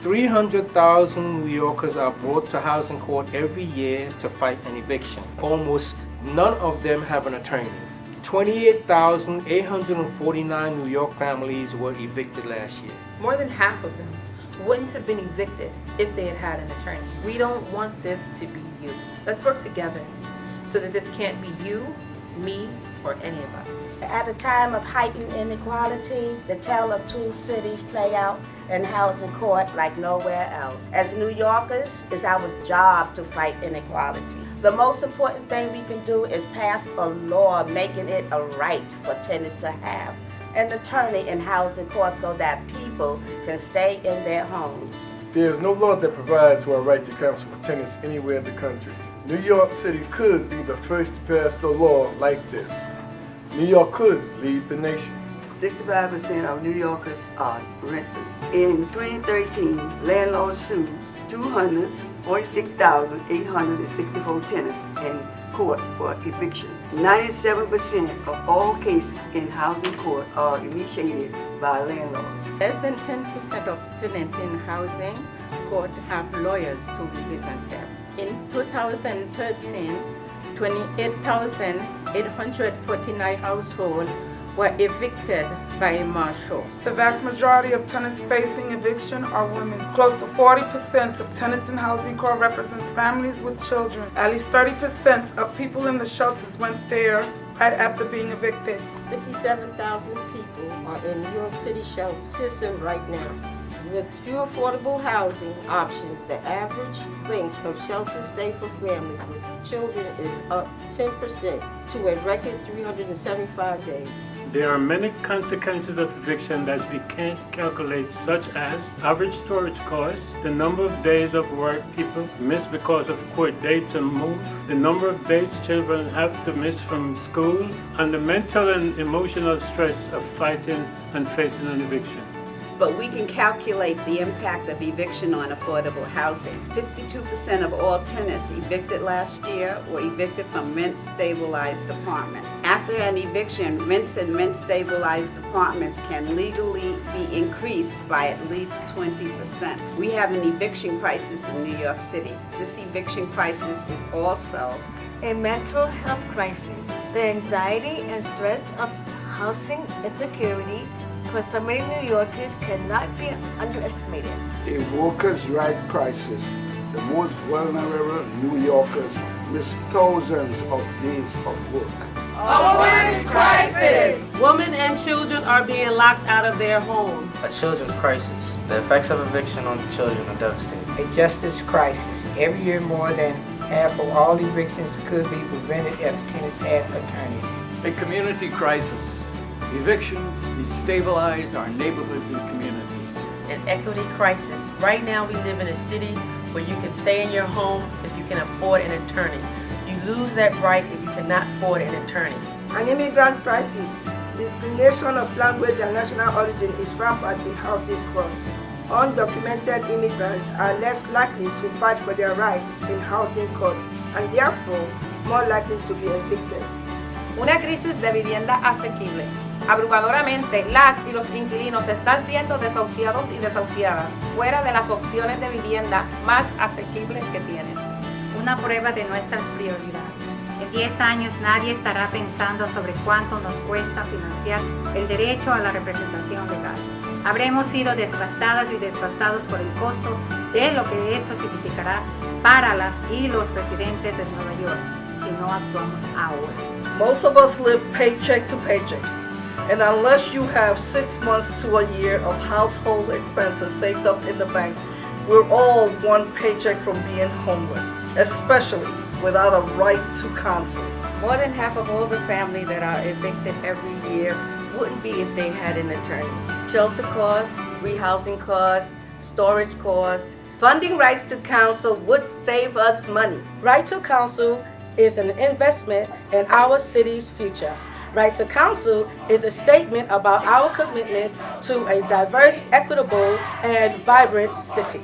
300,000 New Yorkers are brought to housing court every year to fight an eviction. Almost none of them have an attorney. 28,849 New York families were evicted last year. More than half of them wouldn't have been evicted if they had had an attorney. We don't want this to be you. Let's work together so that this can't be you, me, or any of us. At a time of heightened inequality, the tale of two cities play out in housing court like nowhere else. As New Yorkers, it's our job to fight inequality. The most important thing we can do is pass a law making it a right for tenants to have an attorney in housing court so that people can stay in their homes. There is no law that provides for a right to counsel for tenants anywhere in the country. New York City could be the first to pass a law like this. New York could lead the nation. 65% of New Yorkers are renters. In 2013, landlords sued 246,864 tenants in court for eviction. 97% of all cases in housing court are initiated by landlords. Less than 10% of tenants in housing court have lawyers to represent them. In 2013, 28,849 households were evicted by a marshal. The vast majority of tenants facing eviction are women. Close to 40% of tenants in housing court represents families with children. At least 30% of people in the shelters went there right after being evicted. 57,000 people are in New York City shelter system right now. With few affordable housing options, the average length of shelter stay for families with children is up 10% to a record 375 days. There are many consequences of eviction that we can't calculate, such as average storage costs, the number of days of work people miss because of court dates and move, the number of dates children have to miss from school, and the mental and emotional stress of fighting and facing an eviction. But we can calculate the impact of eviction on affordable housing. 52% of all tenants evicted last year were evicted from rent-stabilized apartments. After an eviction, rents in rent-stabilized apartments can legally be increased by at least 20%. We have an eviction crisis in New York City. This eviction crisis is also a mental health crisis. The anxiety and stress of housing insecurity for so many New Yorkers cannot be underestimated. A workers' rights crisis. The most vulnerable New Yorkers miss thousands of days of work. A women's crisis! Women and children are being locked out of their homes. A children's crisis. The effects of eviction on children are devastating. A justice crisis. Every year more than half of all evictions could be prevented if tenants had attorneys. A community crisis. Evictions destabilize our neighborhoods and communities. An equity crisis. Right now we live in a city where you can stay in your home if you can afford an attorney. You lose that right if you cannot afford an attorney. An immigrant crisis. Discrimination of language and national origin is rampant in housing courts. Undocumented immigrants are less likely to fight for their rights in housing courts and therefore more likely to be evicted. Una crisis de vivienda asequible. Abrumadoramente, las y los inquilinos están siendo desahuciados y desahuciadas, fuera de las opciones de vivienda más asequibles que tienen. Una prueba de nuestras prioridades. En 10 años nadie estará pensando sobre cuánto nos cuesta financiar el derecho a la representación legal. Habremos sido devastadas y devastados por el costo de lo que esto significará para las y los residentes de Nueva York si no actuamos ahora. Most of us live paycheck to paycheck. And unless you have 6 months to a year of household expenses saved up in the bank, we're all one paycheck from being homeless, especially without a right to counsel. More than half of all the families that are evicted every year wouldn't be if they had an attorney. Shelter costs, rehousing costs, storage costs. Funding rights to counsel would save us money. Right to counsel is an investment in our city's future. Right to Counsel is a statement about our commitment to a diverse, equitable, and vibrant city.